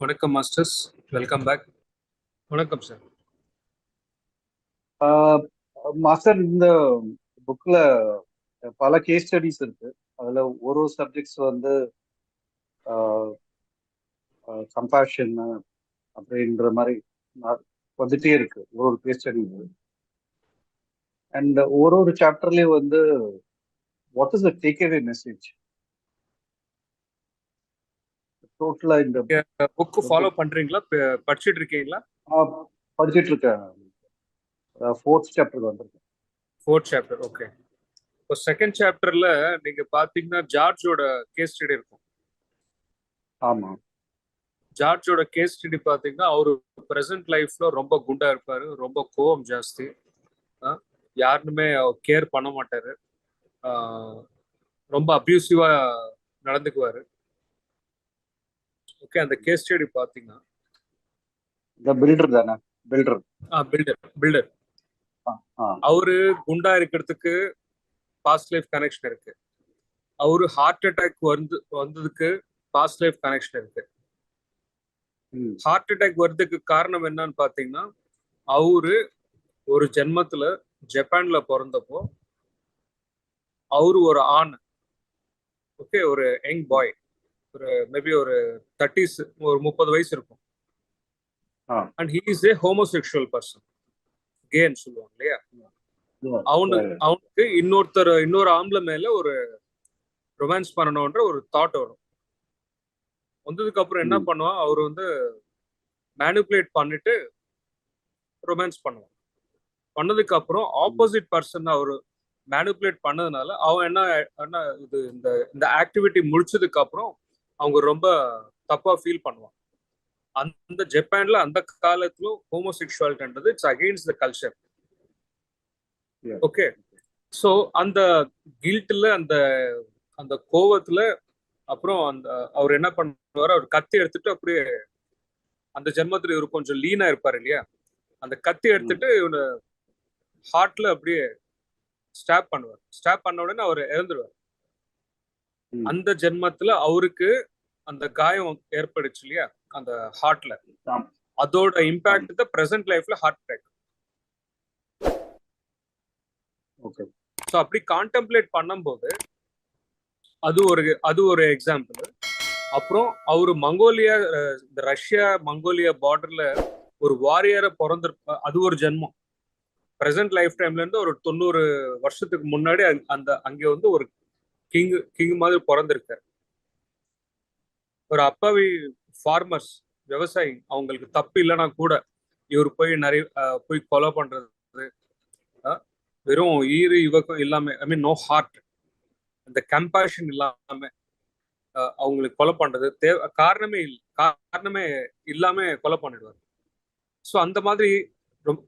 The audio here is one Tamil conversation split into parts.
வணக்கம் மாஸ்டர்ஸ், வெல்கம் பேக். வணக்கம் சார். மாஸ்டர், இந்த புக்ல பல கேஸ் ஸ்டடிஸ் இருக்கு. அதுல ஒரு சப்ஜெக்ட்ஸ் வந்து கம்பேஷன் அப்படின்ற மாதிரி வந்துட்டே இருக்கு ஒரு கேஸ் ஸ்டடி. அண்ட் ஒரு சாப்டர்லயும் வந்து what is the take away message டோட்டலா இந்த புக் ஃபாலோ பண்றீங்களா, படிச்சிட்டு இருக்கீங்களா? படிச்சிட்டு இருக்கேன். 4th சாப்டர் வந்திருக்கு. 4th chapter, okay. இப்போ 2nd சாப்டர்ல நீங்க பாத்தீங்கன்னா ஜார்ஜோட கேஸ் ஸ்டடி இருக்கும். ஆமா, ஜார்ஜோட கேஸ் ஸ்டடி பாத்தீங்கன்னா அவரு பிரசன்ட் லைஃப்ல ரொம்ப குண்டா இருப்பாரு, ரொம்ப கோவம் ஜாஸ்தி, யாருக்குமே கேர் பண்ண மாட்டாரு, ரொம்ப அபியூசிவா நடந்துக்குவாரு. ஓகே, அந்த கேஸ் ஸ்டடி பாத்தீங்கன்னா பில்டர் தானே? பில்டர் பில்டர் அவரு குண்டா இருக்கிறதுக்கு பாஸ்ட் லைஃப் கனெக்ஷன் இருக்கு. அவரு ஹார்ட் அட்டாக் வந்ததுக்கு பாஸ்ட் லைஃப் கனெக்ஷன் இருக்கு. ஹார்ட் அட்டாக் வர்றதுக்கு காரணம் என்னன்னு பாத்தீங்கன்னா, அவரு ஒரு ஜென்மத்துல ஜப்பான்ல பிறந்தப்போ அவரு ஒரு ஆண், ஓகே, ஒரு யங் பாய், ஒரு மேபி ஒரு 30s, ஒரு 30 வயசு இருக்கும். And he is a homosexual person, கேன்னு சொல்லுவாங்க இல்லையா. அவனுக்கு இன்னொரு ஆம்பளை மேல ஒரு ரொமான்ஸ் பண்ணணும்ன்ற ஒரு தாட் வரும். வந்ததுக்கு அப்புறம் என்ன பண்ணுவான், அவர் வந்து மேனிபுலேட் பண்ணிட்டு ரொமான்ஸ் பண்ணுவான். பண்ணதுக்கு அப்புறம் ஆப்போசிட் பர்சன் அவர் மேனிபுலேட் பண்ணதுனால அவன் என்ன இது இந்த ஆக்டிவிட்டி முடிச்சதுக்கு அப்புறம் அவங்க ரொம்ப தப்பா ஃபீல் பண்ணுவான். அந்த ஜப்பான்ல அந்த காலத்துல ஹோமோசெக்சுவாலிட்டின்றது it's against the culture. Okay, so அந்த கில்ட்ல அந்த கோவத்துல அப்புறம் அவர் என்ன பண்ணுவார், அவர் கத்தி எடுத்துட்டு அப்படியே அந்த ஜென்மத்துல இவர் கொஞ்சம் லீனா இருப்பாரு இல்லையா, அந்த கத்தி எடுத்துட்டு இவனு ஹார்ட்ல அப்படியே ஸ்டாப் பண்ணுவார். ஸ்டாப் பண்ண உடனே அவர் இறந்துடுவார். அந்த ஜென்மத்துல அவருக்கு அந்த காயம் ஏற்படுச்சு இல்லையா அந்த ஹார்ட்ல, அதோட இம்பாக்ட் தான் பிரசன்ட் லைஃப்ல ஹார்ட் அட்டாக். ஸோ அப்படி கான்டெம்ப்ளேட் பண்ணும்போது அது ஒரு எக்ஸாம்பிள். அப்புறம் அவரு மங்கோலியா, இந்த ரஷ்யா மங்கோலியா பார்டர்ல ஒரு வாரியரை பிறந்திருப்ப, அது ஒரு ஜென்மம். பிரசன்ட் லைஃப் டைம்ல இருந்து ஒரு 90 வருஷத்துக்கு முன்னாடி அங்க வந்து ஒரு கிங் மாதிரி பிறந்திருக்காரு. ஒரு அப்பாவி ஃபார்மர்ஸ், விவசாயி, அவங்களுக்கு தப்பு இல்லைன்னா கூட இவர் போய் கொலை பண்றது, வெறும் ஈரு இவக்கம் இல்லாம, ஐ மீன் நோ ஹார்ட், அந்த கம்பேஷன் இல்லாம அவங்களுக்கு கொலை பண்றது காரணமே இல்லாம கொலை பண்ணிடுவார். ஸோ அந்த மாதிரி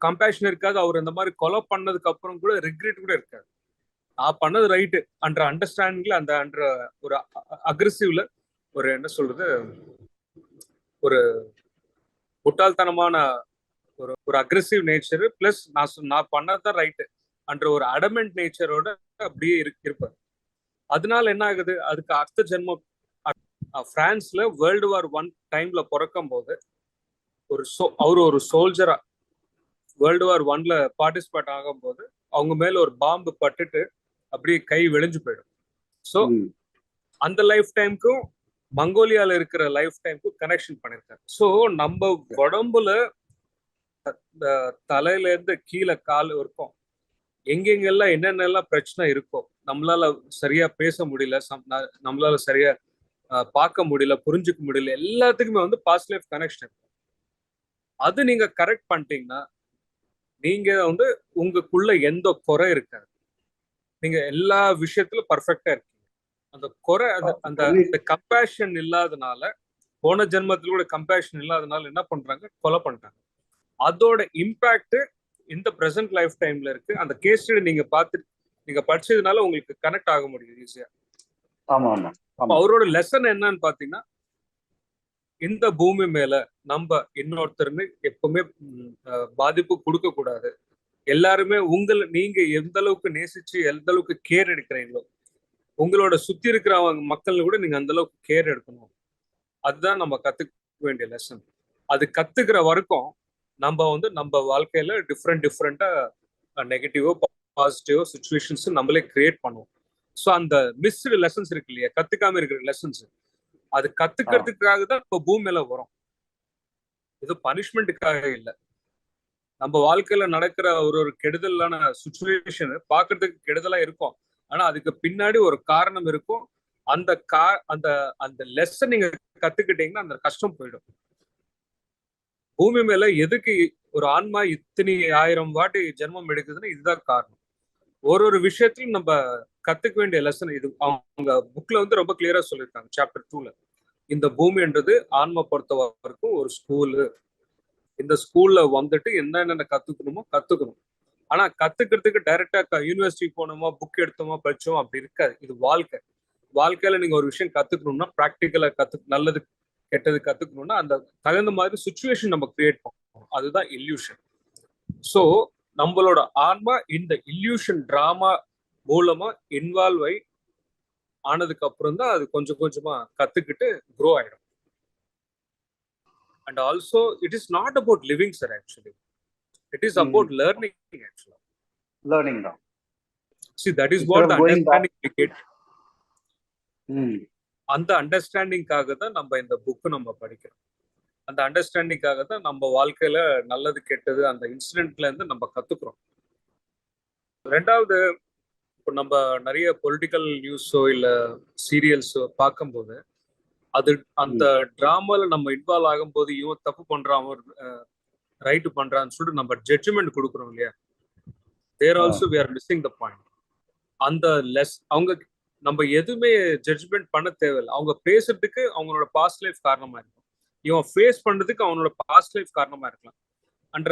கம்பேஷன் இருக்காது. அவர் இந்த மாதிரி கொலை பண்ணதுக்கு அப்புறம் கூட ரிக்ரெட் கூட இருக்காது. நான் பண்ணது ரைட்டு அன்ற அண்டர்ஸ்டாண்டிங்ல அந்த ஒரு அக்ரெசிவ்ல ஒரு என்ன சொல்றது, ஒரு முட்டாள்தனமான ஒரு அக்ரெசிவ் நேச்சர் பிளஸ் நான் பண்ணதான் ரைட்டு அன்ற ஒரு அடமெண்ட் நேச்சரோட அப்படியே இருப்பார். அதனால என்ன ஆகுது, அதுக்கு அடுத்த ஜென்மம் பிரான்ஸ்ல வேர்ல்டு வார் 1 டைம்ல பிறக்கும் போது அவரு ஒரு சோல்ஜரா வேர்ல்டு வார் 1ல பார்ட்டிசிபேட் ஆகும் போது அவங்க மேல ஒரு பாம்பு பட்டுட்டு அப்படியே கை வெடிஞ்சு போயிடும். ஸோ அந்த லைஃப் டைமுக்கும் மங்கோலியால இருக்கிற லைஃப் டைமுக்கும் கனெக்ஷன் பண்ணிருக்காரு. ஸோ நம்ம உடம்புல தலையில இருந்து கீழே கால் இருக்கும், எங்கெங்கெல்லாம் என்னென்னலாம் பிரச்சனை இருக்கோ, நம்மளால சரியா பேச முடியல, நம்மளால சரியா பார்க்க முடியல, புரிஞ்சுக்க முடியல, எல்லாத்துக்குமே வந்து பாஸ்ட் லைஃப் கனெக்ஷன். அது நீங்க கரெக்ட் பண்ணிட்டீங்கன்னா நீங்க வந்து உங்களுக்குள்ள எந்த குறை இருக்காது, நீங்க எல்லா விஷயத்திலும் பர்ஃபெக்டா இருக்கீங்க. அந்த குறை அந்த கம்பேஷன் இல்லாதனால, போன ஜென்மத்துல கூட கம்பேஷன் இல்லாதனால என்ன பண்றாங்க, கொலை பண்றாங்க. அதோட இம்பாக்ட் இந்த பிரசன்ட் லைஃப் டைம்ல இருக்கு. அந்த கேஸ் ஸ்டடி நீங்க படிச்சதுனால உங்களுக்கு கனெக்ட் ஆக முடியும் ஈஸியா. அவரோட லெசன் என்னன்னு பாத்தீங்கன்னா, இந்த பூமி மேல நம்ம இன்னொருத்தருன்னு எப்பவுமே பாதிப்பு கொடுக்க கூடாது. எல்லாருமே நீங்க எந்த அளவுக்கு நேசிச்சு எந்த அளவுக்கு கேர் எடுக்கிறீங்களோ உங்களோட சுத்தி இருக்கிற மக்கள் கூட நீங்க அந்த அளவுக்கு கேர் எடுக்கணும். அதுதான் நம்ம கத்துக்க வேண்டிய லெசன். அது கத்துக்கிற வரைக்கும் நம்ம வந்து நம்ம வாழ்க்கையில டிஃப்ரெண்டா நெகட்டிவோ பாசிட்டிவோ சுச்சுவேஷன்ஸ் நம்மளே கிரியேட் பண்ணுவோம். ஸோ அந்த மிஸ்டு லெசன்ஸ் இருக்கு இல்லையா, கத்துக்காம இருக்கிற லெசன்ஸ், அது கத்துக்கிறதுக்காக தான் இப்போ பூமியில வரும். இது பனிஷ்மெண்ட்டுக்காக இல்லை. நம்ம வாழ்க்கையில நடக்கிற ஒரு கெடுதலான சுச்சுவேஷன் பாக்குறதுக்கு கெடுதலா இருக்கும், ஆனா அதுக்கு பின்னாடி ஒரு காரணம் இருக்கும். அந்த அந்த அந்த லெசன் நீங்க கத்துக்கிட்டீங்கன்னா அந்த கஷ்டம் போயிடும். பூமி மேல எதுக்கு ஒரு ஆன்மா இத்தனை 1000 வாட்டி ஜென்மம் எடுக்குதுன்னா இதுதான் காரணம். ஒரு விஷயத்திலும் நம்ம கத்துக்க வேண்டிய லெசன் இது. அவங்க புக்ல வந்து ரொம்ப கிளியரா சொல்லியிருக்காங்க சாப்டர் 2ல. இந்த பூமின்றது ஆன்மா பொறுத்த வரைக்கும் ஒரு ஸ்கூலு. இந்த ஸ்கூல்ல வந்துட்டு என்னென்ன கத்துக்கணுமோ கத்துக்கணும். ஆனா கத்துக்கிறதுக்கு டைரக்டா யூனிவர்சிட்டி போனோமா, புக் எடுத்தோமா, படிச்சோம் அப்படி இருக்காது. இது வாழ்க்கை. வாழ்க்கையில நீங்க ஒரு விஷயம் கத்துக்கணும்னா பிராக்டிக்கலா நல்லது கெட்டது கத்துக்கணும்னா அந்த தகுந்த மாதிரி சுச்சுவேஷன் நம்ம கிரியேட் பண்ணணும். அதுதான் இல்யூஷன். ஸோ நம்மளோட ஆன்மா இந்த இல்யூஷன் டிராமா மூலமா இன்வால்வ் ஆனதுக்கு அப்புறம் தான் அது கொஞ்சம் கொஞ்சமா கத்துக்கிட்டு க்ரோ ஆயிடும். And also it is not about living sir, actually it is about learning. ஆக்சுவலா லேர்னிங் தான். See, that is what the understanding we get. அந்த அண்டர்ஸ்டாண்டிங்காக தான் நம்ம இந்த புக் நம்ம படிக்கிறோம். அந்த அண்டர்ஸ்டாண்டிங்காக தான் நம்ம வாழ்க்கையில நல்லது கெட்டது அந்த இன்சிடென்ட்ல இருந்து நம்ம கத்துக்கிறோம். ரெண்டாவது, இப்போ நம்ம நிறைய பொலிட்டிக்கல் நியூஸோ இல்ல சீரியல்ஸோ பார்க்கும்போது அது அந்த டிராமால நம்ம இன்வால்வ் ஆகும்போது இவன் தப்பு பண்றான், ரைட்டு பண்றான்னு சொல்லிட்டு நம்ம ஜட்ஜ்மெண்ட் கொடுக்குறோம் இல்லையா, தேர் also we are missing the point. அந்த அவங்க நம்ம எதுவுமே ஜட்ஜ்மெண்ட் பண்ண தேவையில்லை. அவங்க பேசுறதுக்கு அவங்களோட பாஸ்ட் லைஃப் காரணமா இருக்கும், இவன் ஃபேஸ் பண்றதுக்கு அவனோட பாஸ்ட் லைஃப் காரணமா இருக்கலாம். அன்ற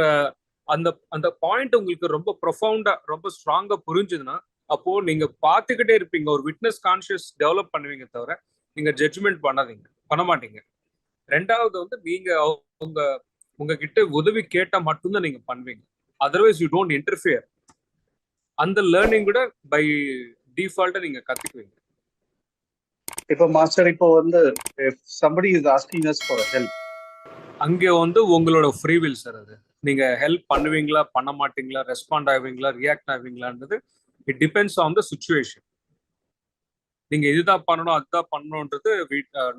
அந்த அந்த பாயிண்ட் உங்களுக்கு ரொம்ப ப்ரொஃபவுண்டா ரொம்ப ஸ்ட்ராங்கா புரிஞ்சுதுன்னா அப்போ நீங்க பார்த்துக்கிட்டே இருப்பீங்க. ஒரு விட்னஸ் கான்சியஸ் டெவலப் பண்ணுவீங்க தவிர நீங்க ஜட்ஜ்மெண்ட் பண்ண மாட்டீங்க. ரெண்டாவது வந்து நீங்க உங்ககிட்ட உதவி கேட்டா மட்டும்தான் நீங்க பண்ணுவீங்க. Otherwise you don't interfere. அந்த லேர்னிங் கூட பை டிஃபால்ட்டா நீங்க கத்துக்குவீங்க. இப்போ மாஸ்டர், இப்போ வந்து somebody is asking us for help, அங்கே வந்து உங்களோட ஃப்ரீ வில் சார். அது நீங்க ஹெல்ப் பண்ணுவீங்களா பண்ண மாட்டீங்களா, ரெஸ்பாண்ட் ஆவீங்களா ரியாக்ட் ஆவீங்களான்றது it depends on the situation. நீங்க இதுதான் பண்ணணும் அதுதான் பண்ணணும்ன்றது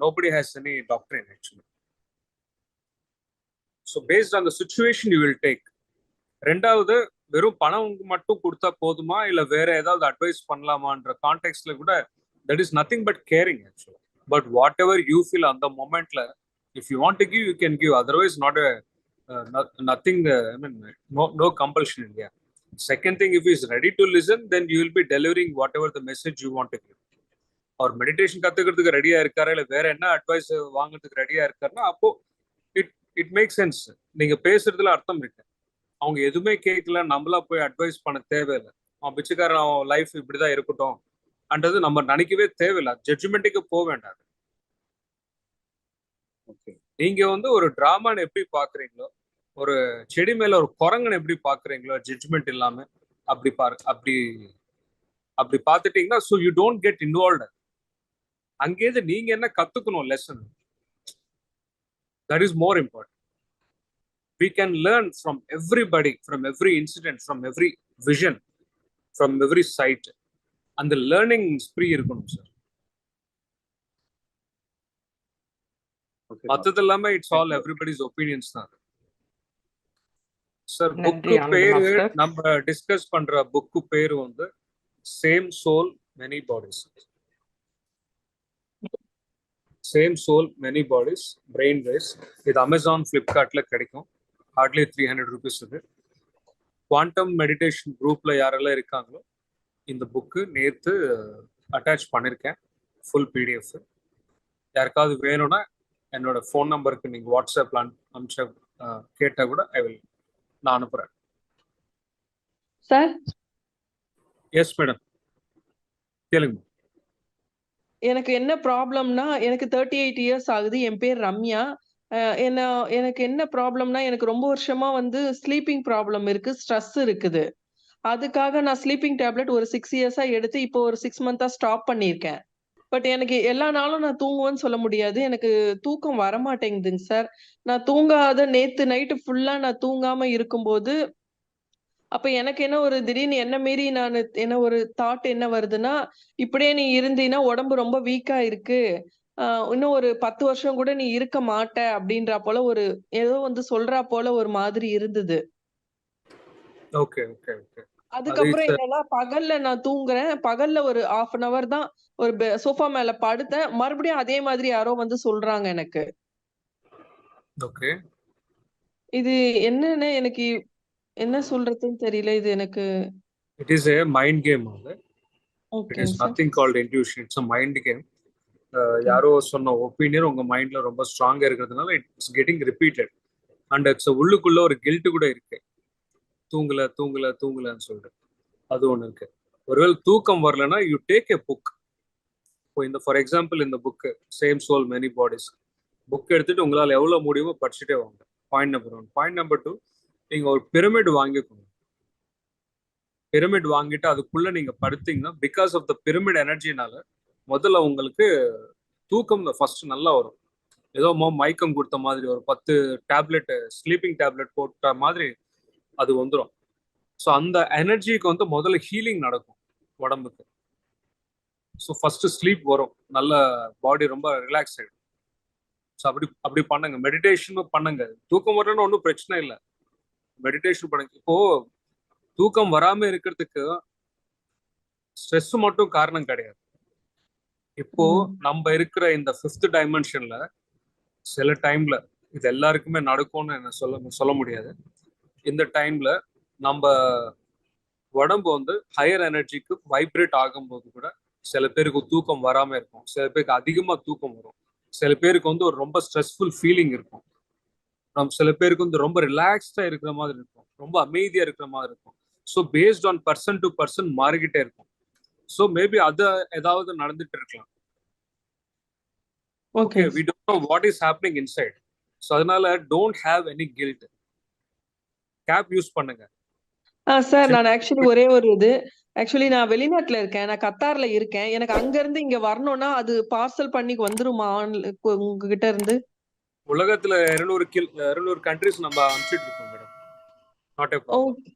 nobody has any doctrine actually. So based on the situation you will take. ரெண்டாவது, வெறும் பணம் மட்டும் கொடுத்தா போதுமா இல்ல வேற ஏதாவது அட்வைஸ் பண்ணலாமான்ற கான்டெக்ட்ல கூட that is nothing but caring actually. But whatever you feel on the momentல, if you want to give you can give, otherwise nothing. I mean no compulsion in there. Second thing, if he is ready to listen, then you will be delivering whatever the message you want to give. Or meditation கத்துக்கிறதுக்கு ரெடியா இருக்காரா இல்ல வேற என்ன அட்வைஸ் வாங்குறதுக்கு ரெடியா இருக்காருன்னா அப்போ இட் மேக் சென்ஸ். நீங்க பேசுறதுல அர்த்தம் இருக்கு. அவங்க எதுவுமே கேட்கல, நம்மளா போய் அட்வைஸ் பண்ண தேவையில்லை. அவன் பிச்சைக்காரன், அவன் லைஃப் இப்படிதான் இருக்கட்டும் அன்றது நம்ம நினைக்கவே தேவையில்லை. ஜட்ஜ்மெண்ட்டுக்கு போக வேண்டாம். நீங்க வந்து ஒரு டிராமான்னு எப்படி பாக்குறீங்களோ, ஒரு செடி மேல ஒரு குரங்கனை எப்படி பாக்குறீங்களோ ஜட்ஜ்மெண்ட் இல்லாம அப்படி அப்படி பார்த்துட்டீங்கன்னா so you don't get involved. அங்கேயிருந்து நீங்க என்ன கத்துக்கணும் lesson, that is more important. We can learn from everybody, from every incident, from every vision, from every sight. And the learning spree இருக்கணும் சார். மத்தது எல்லாமே இட்ஸ் ஆல் எவ்ரிபடிஸ் ஒப்பீனியன்ஸ் தான். சார் புக்கு பேரு நம்ம டிஸ்கஸ் பண்ற புக்கு பேரு வந்து same soul many bodies. Same soul many bodies Brian Weiss. இது அமேசான் ஃபிளிப்கார்ட்ல கிடைக்கும். Hardly 300 rupees. இது குவாண்டம் மெடிடேஷன் குரூப்ல யாரெல்லாம் இருக்காங்களோ இந்த புக்கு நேற்று அட்டாச் பண்ணியிருக்கேன், ஃபுல் பிடிஎஃப். யாருக்காவது வேணும்னா என்னோட ஃபோன் நம்பருக்கு நீங்கள் வாட்ஸ்அப்ல அனுப்பிச்ச கேட்டால் கூட நான் அனுப்புகிறேன் சார். எஸ் மேடம், கேளுங்க. எனக்கு என்ன ப்ராப்ளம்னா, எனக்கு 38 இயர்ஸ் ஆகுது. என் பேர் ரம்யா. எனக்கு என்ன ப்ராப்ளம்னா, எனக்கு ரொம்ப வருஷமா வந்து ஸ்லீப்பிங் ப்ராப்ளம் இருக்கு, ஸ்ட்ரெஸ் இருக்குது. அதுக்காக நான் ஸ்லீப்பிங் டேப்லெட் ஒரு 6 இயர்ஸா எடுத்து இப்போ ஒரு 6 மந்த்தா ஸ்டாப் பண்ணியிருக்கேன். பட் எனக்கு எல்லா நாளும் நான் தூங்குவேன்னு சொல்ல முடியாது. எனக்கு தூக்கம் வரமாட்டேங்குதுங்க சார். நான் தூங்காத நேத்து நைட்டு ஃபுல்லா நான் தூங்காம இருக்கும்போது, அப்ப எனக்கு என்ன ஒரு திடீர்னு என்ன மீறி என்ன ஒரு தாட் என்ன வருதுன்னா, இப்படியே நீ இருந்தீன்னா உடம்பு ரொம்ப வீக்கா இருக்கு. அ இன்னும் ஒரு 10 வருஷம் கூட நீ இருக்க மாட்ட அப்படின்றா போல ஏதோ வந்து சொல்றா போல ஒரு மாதிரி இருந்தது. Okay, okay, okay. அது அதுக்கப்புறம் என்னன்னா, பகல்ல நான் தூங்குறேன். பகல்ல ஒரு 1/2 அன் ஹவர் தான் ஒரு சோஃபா மேல படுத்தேன். மறுபடியும் அதே மாதிரி யாரோ வந்து சொல்றாங்க எனக்கு. ஓகே. இது என்னன்னு எனக்கு என்ன சொல்றதுன்னு தெரியல. இது எனக்கு it is a mind game அது. இட் இஸ் ஓகேங்க sir. Nothing called intuition. It's a mind game. Okay. யாரோ சொன்ன ஒப்பீனியன் உங்க மைண்ட்ல ரொம்ப ஸ்ட்ராங்கா இருக்கிறதுனால it's getting repeated. And it's உள்ளுக்குள்ள ஒரு கில்ட் கூட இருக்கு. தூங்கல, தூங்கல, தூங்கலன்னு சொல்லிட்டு. அது ஒண்ணு இருக்கு. ஒருவேளை தூக்கம் வரலன்னா யூ டேக் எ புக். இப்போ ஃபார் எக்ஸாம்பிள் இந்த book same soul many bodies book எடுத்துட்டு உங்களால் எவ்வளவு முடியுமோ படிச்சுட்டே வாங்க. Point number 1. பாயிண்ட் நம்பர் 2, நீங்க ஒரு பிரமிட் வாங்கிக்கோங்க. பிரமிட் வாங்கிட்டு அதுக்குள்ள நீங்க படுத்தீங்கன்னா பிகாஸ் ஆஃப் த பிரமிட் எனர்ஜினால முதல்ல உங்களுக்கு தூக்கம் ஃபர்ஸ்ட் நல்லா வரும். ஏதோ மயக்கம் கொடுத்த மாதிரி ஒரு 10 டேப்லெட் ஸ்லீப்பிங் டேப்லெட் போட்ட மாதிரி அது வந்துடும். ஸோ அந்த எனர்ஜிக்கு முதல்ல ஹீலிங் நடக்கும் உடம்புக்கு. ஸோ ஃபர்ஸ்ட் ஸ்லீப் வரும், நல்ல பாடி ரொம்ப ரிலாக்ஸ் ஆயிடும். ஸோ அப்படி அப்படி பண்ணுங்க, மெடிடேஷனும் பண்ணுங்க. தூக்கம் வரணும்னு ஒன்றும் பிரச்சனை இல்லை, மெடிடேஷன் பண்ணுங்க. இப்போ தூக்கம் வராம இருக்கிறதுக்கு ஸ்ட்ரெஸ் மட்டும் காரணம் கிடையாது. இப்போ ம். நம்ம இருக்கிற இந்த 5th டைமென்ஷன்ல சில டைம்ல இது எல்லாருக்குமே நடக்கும்னு என்ன சொல்ல முடியாது. இந்த டைம்ல நம்ம உடம்பு ஹையர் எனர்ஜிக்கு வைப்ரேட் ஆகும்போது கூட சில பேருக்கு தூக்கம் வராம இருக்கும், சில பேருக்கு அதிகமா தூக்கம் வரும், சில பேருக்கு ஒரு ரொம்ப ஸ்ட்ரெஸ்ஃபுல் ஃபீலிங் இருக்கும், சில பேருக்கு ரொம்ப ரிலாக்ஸ்டா இருக்கிற மாதிரி இருக்கும், ரொம்ப அமைதியா இருக்கிற மாதிரி இருக்கும். So based on person to person மாறிக்கிட்டே இருக்கும். ஸோ மேபி அது ஏதாவது நடந்துட்டு இருக்கலாம். ஓகே, ஓகேங்க வி sir. Don't know what is happening inside. So அதனால டோன்ட் ஹேவ் எனி கில்ட். கேப் யூஸ் பண்ணுங்க. சார் நான் ஆக்சுவலி ஒரே ஒரு ஆக்சுவலி நான் வெளிநாட்டுல இருக்கேன். நான் கத்தார்ல இருக்கேன். எனக்கு அங்க இருந்து இங்க வரணும்னா, அது பார்சல் பண்ணி வந்துருமா? உங்ககிட்ட இருந்து? உலகத்துல 200 கண்ட்ரிஸ் நம்ம அனுப்பிச்சிட்டு இருக்கோம் madam. Not a oh! Problem.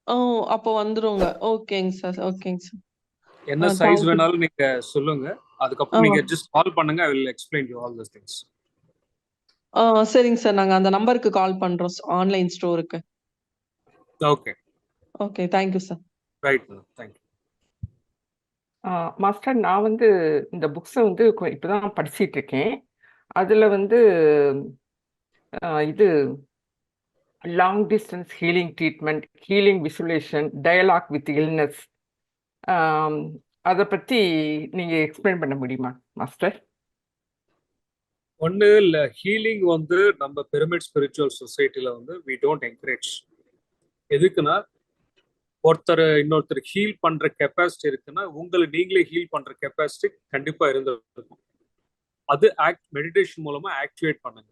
ஓ! அப்போ வந்துருங்க. ஓகேங்க சார். ஓகேங்க சார். என்ன சைஸ் தேங்க் யூ. வேணாலும் நீங்க சொல்லுங்க. ஆ. அதுக்கப்புறம் நீங்க ஜஸ்ட் கால் பண்ணுங்க. I will explain you all this things. ஆ சரிங்க சார். நாங்க அந்த நம்பருக்கு கால் பண்றோம். ஆன்லைன் ஸ்டோருக்கு. Okay, okay. Thank you sir. Right madam. Thank you. Master, நான் வந்து இந்த புக்ஸை வந்து இப்போதான் படிச்சிட்டு இருக்கேன். அதில் வந்து இது long distance healing treatment, healing visualization, dialogue with illness, அதை பற்றி நீங்கள் எக்ஸ்பிளைன் பண்ண முடியுமா மாஸ்டர்? ஒண்ணு இல்ல, ஹீலிங் நம்ம பிரமிட் ஸ்பிரிச்சுவல் சொசைட்டில வி டோன்ட் என்கரேஜ். எதுக்குன்னா, இன்னொருத்தர் ஹீல் பண்ற கெப்பாசிட்டி இருக்குன்னா உங்களை நீங்களே ஹீல் பண்ற கெப்பாசிட்டி கண்டிப்பா இருந்திருக்கும். அது மெடிடேஷன் மூலமா ஆக்டிவேட் பண்ணுங்க.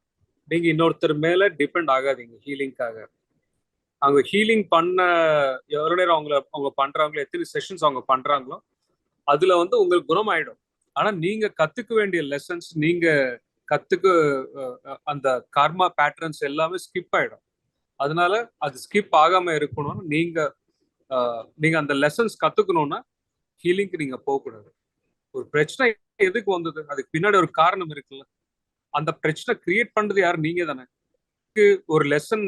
நீங்க இன்னொருத்தர் மேல டிபெண்ட் ஆகாதீங்க ஹீலிங்காக. அவங்க ஹீலிங் பண்ண எவ்வளவு நேரம் அவங்க பண்றாங்களோ, எத்தனை செஷன்ஸ் அவங்க பண்றாங்களோ அதுல உங்களுக்கு குணமாயிடும். ஆனா நீங்க கத்துக்க வேண்டிய லெசன்ஸ், நீங்க கத்துக்க அந்த கர்மா பேட்டர்ன்ஸ் எல்லாமே ஸ்கிப் ஆயிடும். அதனால அது ஸ்கிப் ஆகாம இருக்கணும்னு நீங்க அந்த லெசன்ஸ் கத்துக்கணும்னா ஹீலிங்க்கு நீங்க போகக்கூடாது. ஒரு பிரச்சனை எதுக்கு வந்தது, அதுக்கு பின்னாடி ஒரு காரணம் இருக்குல்ல. அந்த பிரச்சனை கிரியேட் பண்றது யாரு? நீங்க தானே. ஒரு லெசன்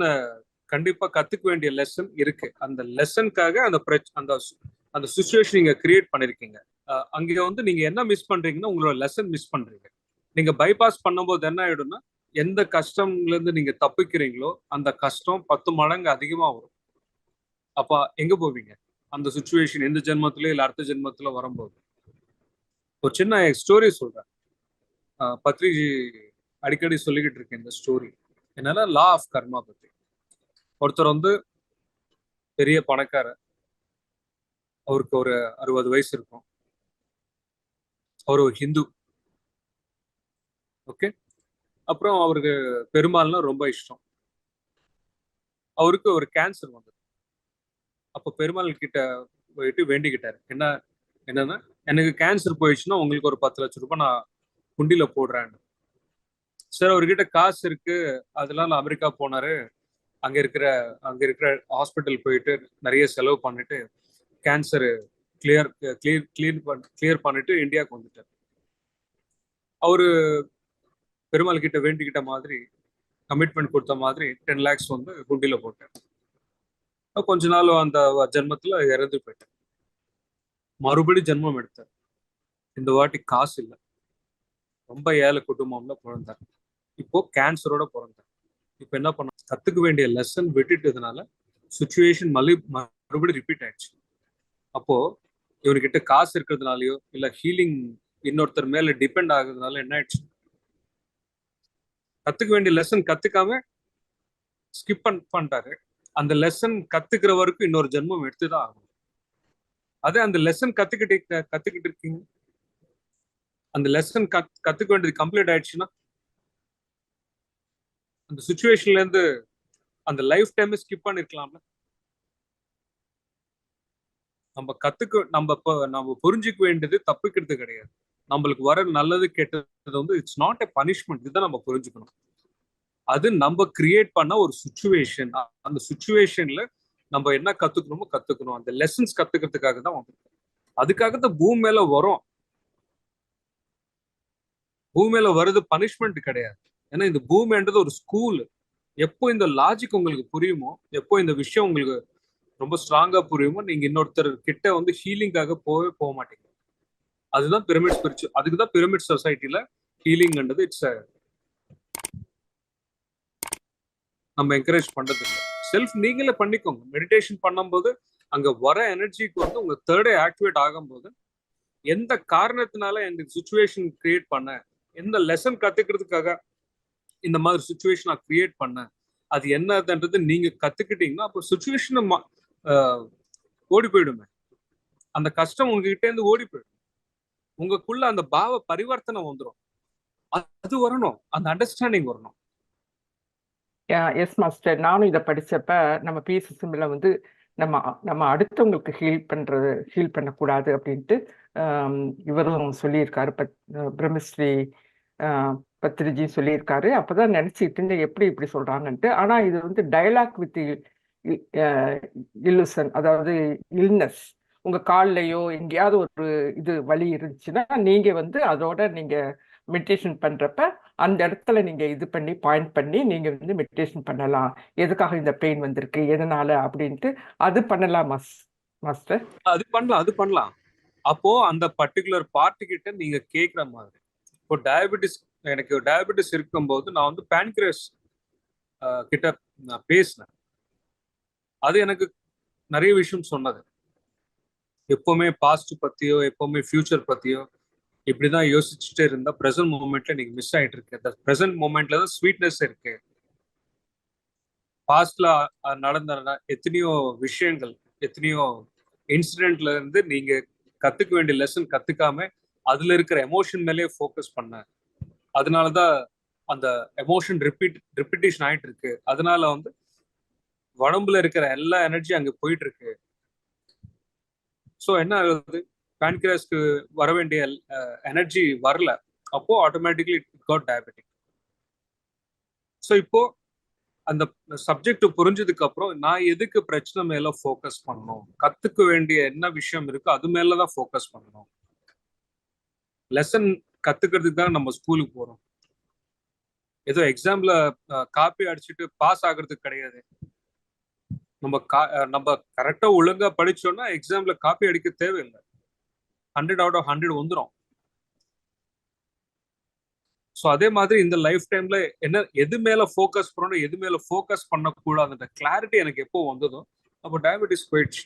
கண்டிப்பா கத்துக்க வேண்டிய லெசன் இருக்கு. அந்த லெசனுக்காக அந்த அந்த சுச்சுவேஷன் நீங்க கிரியேட் பண்ணிருக்கீங்க. அங்க நீங்க என்ன மிஸ் பண்றீங்கன்னா உங்களோட லெசன் மிஸ் பண்றீங்க. நீங்க பைபாஸ் பண்ணும்போது என்ன ஆயிடும்னா, எந்த கஷ்டம்ல இருந்து நீங்க தப்பிக்கிறீங்களோ அந்த கஷ்டம் 10 மடங்கு அதிகமா வரும். அப்ப எங்க போவீங்க? அந்த சுச்சுவேஷன் இந்த ஜென்மத்திலே இல்ல அடுத்த ஜென்மத்துல வரும்போது. ஒரு சின்ன ஸ்டோரி சொல்றேன். பத்ரிஜி அடிக்கடி சொல்லிக்கிட்டு இருக்கேன் இந்த ஸ்டோரி. என்னன்னா, லா ஆஃப் கர்மா பத்தி. ஒருத்தர் பெரிய பணக்காரர். அவருக்கு ஒரு 60 வயசு இருக்கும். அவர் ஒரு ஹிந்து. ஓகே. அப்புறம் அவருக்கு பெருமாள்னா ரொம்ப இஷ்டம். அவருக்கு ஒரு கேன்சர் வந்தது. அப்போ பெருமாள் கிட்ட போயிட்டு வேண்டிக்கிட்டாரு. என்னன்னா எனக்கு கேன்சர் போயிடுச்சுன்னா உங்களுக்கு ஒரு 10 லட்சம் ரூபாய் நான் குண்டில போடுறேன். சார் அவர்கிட்ட காசு இருக்கு, அதெல்லாம் அமெரிக்கா போனாரு. அங்க இருக்கிற ஹாஸ்பிட்டல் போயிட்டு நிறைய செலவு பண்ணிட்டு கேன்சர் கிளியர் பண்ணிட்டு இந்தியாவுக்கு வந்துட்டார். அவரு பெருமாள் கிட்ட வேண்டிக்கிட்ட மாதிரி கமிட்மெண்ட் கொடுத்த மாதிரி 10 lakhs வந்து குண்டில போட்டார். கொஞ்ச நாள் அந்த ஜென்மத்துல இறந்து போயிட்டார். மறுபடி ஜென்மம் எடுத்தார். இந்த வாட்டி காசு இல்லை, ரொம்ப ஏழை குடும்பம்ல பிறந்தார். இப்போ கேன்சரோட பிறந்தார். இப்போ என்ன பண்ண, கத்துக்க வேண்டிய லெசன் விட்டுட்டதுனால சுச்சுவேஷன் மறுபடியும் ரிப்பீட் ஆயிடுச்சு. அப்போ இவர்கிட்ட காசு இருக்கிறதுனாலயோ இல்ல ஹீலிங் இன்னொருத்தர் மேல டிபெண்ட் ஆகுறதுனால என்ன ஆயிடுச்சு, கத்துக்க வேண்டிய லெசன் கத்துக்காம ஸ்கிப் பண்ணிட்டாரு. அந்த லெசன் கத்துக்கிற வரைக்கும் இன்னொரு ஜென்மம் எடுத்துதான் ஆகும். அதே அந்த லெசன் கத்துக்கிட்டு இருக்கீங்க, அந்த லெசன் கத்துக்க வேண்டியது கம்ப்ளீட் ஆயிடுச்சுன்னா அந்த சுச்சுவேஷன்ல இருந்து அந்த லைஃப் டைம் ஸ்கிப் பண்ணிருக்கலாம்ல. நம்ம புரிஞ்சுக்க வேண்டியது தப்பிக்கிறது கிடையாது. நம்மளுக்கு வர நல்லது கெட்டது வந்து இட்ஸ் நாட் எ பனிஷ்மெண்ட். இதுதான் நம்ம புரிஞ்சுக்கணும். அது நம்ம கிரியேட் பண்ண ஒரு சுச்சுவேஷன். அந்த சுச்சுவேஷன்ல நம்ம என்ன கத்துக்கணுமோ கத்துக்கணும். அந்த லெசன்ஸ் கத்துக்கிறதுக்காக தான் வந்திருக்கோம். அதுக்காக தான் பூமி மேல வரும். பூமி மேல வருது பனிஷ்மெண்ட் கிடையாது. ஏன்னா இந்த பூமின்றது ஒரு ஸ்கூல். எப்போ இந்த லாஜிக் உங்களுக்கு புரியுமோ, எப்போ இந்த விஷயம் உங்களுக்கு ரொம்ப ஸ்ட்ராங்கா புரியுமோ, நீங்க இன்னொருத்தர் கிட்ட வந்து ஹீலிங்காக போக மாட்டீங்க. அதுதான் பிரமிட் ஸ்பிரிச்சுவல். அதுக்கு தான் பிரமிட் சொசைட்டில ஹீலிங்ன்றது நம்ம என்கரேஜ் பண்றது இல்லை. செல்ஃப் நீங்களே பண்ணிக்கோங்க. மெடிடேஷன் பண்ணும்போது அங்க வர எனர்ஜிக்கு வந்து உங்க தேர்டே ஆக்டிவேட் ஆகும்போது எந்த காரணத்தினால இந்த சுச்சுவேஷன் கிரியேட் பண்ண, எந்த லெசன் கத்துக்கிறதுக்காக இந்த மாதிரி சுச்சுவேஷன் நான் கிரியேட் பண்ணேன், அது என்னதுன்றது நீங்க கத்துக்கிட்டீங்கன்னா அப்போ சுச்சுவேஷன் ஓடி போயிடுமே. அந்த கஷ்டம் உங்ககிட்ட இருந்து ஓடி போயிடும். உங்களுக்குள்ள அந்த பாவ பரிவர்த்தனை வந்துடும். அது வரணும், அந்த அண்டர்ஸ்டாண்டிங் வரணும். எஸ் மாஸ்டர், நானும் இதை படிச்சப்ப நம்ம பிஎஸ்எஸ்எம்ல வந்து நம்ம அடுத்தவங்களுக்கு ஹீல் பண்ணக்கூடாது அப்படின்ட்டு இவரும் சொல்லியிருக்காரு. பிரம்மஸ்ரீ பத்ரிஜி சொல்லியிருக்காரு. அப்பதான் நினைச்சிட்டு இருந்தேன் எப்படி இப்படி சொல்றாங்கன்ட்டு. ஆனா இது வந்து டயலாக் வித் இல்லுசன், அதாவது இல்னஸ். உங்க கால்லையோ எங்கேயாவது ஒரு இது வலி இருந்துச்சுன்னா நீங்க வந்து அதோட நீங்க மெடிடேஷன் பண்றப்ப அந்த இடத்துல நீங்க இது பண்ணி பாயிண்ட் பண்ணி நீங்க வந்து மெடிடேஷன் பண்ணலாம். எதுக்காக இந்த பெயின் வந்திருக்கு, எதனால அப்படின்ட்டு அது பண்ணலாம் மாஸ்டர். அது பண்ணலாம். அப்போ அந்த பர்டிகுலர் பார்ட்டி கிட்ட நீங்க கேட்குற மாதிரி. இப்போ எனக்கு டயபெட்டிஸ் இருக்கும்போது நான் வந்து பேன்கிரஸ் கிட்ட நான் பேசினேன். அது எனக்கு நிறைய விஷயம் சொன்னது. எப்பவுமே பாஸ்ட் பத்தியோ எப்பவுமே ஃபியூச்சர் பத்தியோ இப்படிதான் யோசிச்சுட்டே இருந்தா பிரசன்ட் மூமெண்ட்ல நீங்க மிஸ் ஆயிட்டு இருக்கு. பிரசன்ட் மூமெண்ட்ல தான் ஸ்வீட்னஸ் இருக்கு. பாஸ்ட்ல நடந்த எத்தனையோ விஷயங்கள், எத்தனையோ இன்சிடென்ட்ல இருந்து நீங்க கத்துக்க வேண்டிய லெசன் கத்துக்காம அதுல இருக்கிற எமோஷன் மேலேயே ஃபோக்கஸ் பண்ண, அதனாலதான் அந்த எமோஷன் ரிப்பீட்டேஷன் ஆயிட்டு இருக்கு. அதனால வந்து உடம்புல இருக்கிற எல்லா எனர்ஜி அங்க போயிட்டு இருக்கு. ஸோ என்ன ஆகுது, பேன்கிராஸ்க்கு வர வேண்டிய எனர்ஜி வரல. அப்போ automatically it got diabetic. So இப்போ அந்த சப்ஜெக்ட் புரிஞ்சதுக்கு அப்புறம் நான் எதுக்கு பிரச்சனை மேல ஃபோக்கஸ் பண்ணணும், கத்துக்க வேண்டிய என்ன விஷயம் இருக்கு அது மேலதான் ஃபோக்கஸ் பண்ணணும். லெசன் கத்துக்கிறதுக்கு தான் நம்ம ஸ்கூலுக்கு போறோம். ஏதோ எக்ஸாம்ல காப்பி அடிச்சுட்டு பாஸ் ஆகுறதுக்கு கிடையாது. நம்ம கரெக்டா ஒழுங்கா படிச்சோம்னா எக்ஸாம்ல காப்பி அடிக்க தேவையில்லை. 100 out of 100 வந்துடும். ஸோ அதே மாதிரி இந்த லைஃப் டைம்ல எது மேல ஃபோக்கஸ் பண்ணணும், எது மேல ஃபோக்கஸ் பண்ணக்கூடாதுன்ற கிளாரிட்டி எனக்கு எப்போ வந்ததோ அப்போ டயபெட்டிஸ் போயிடுச்சு.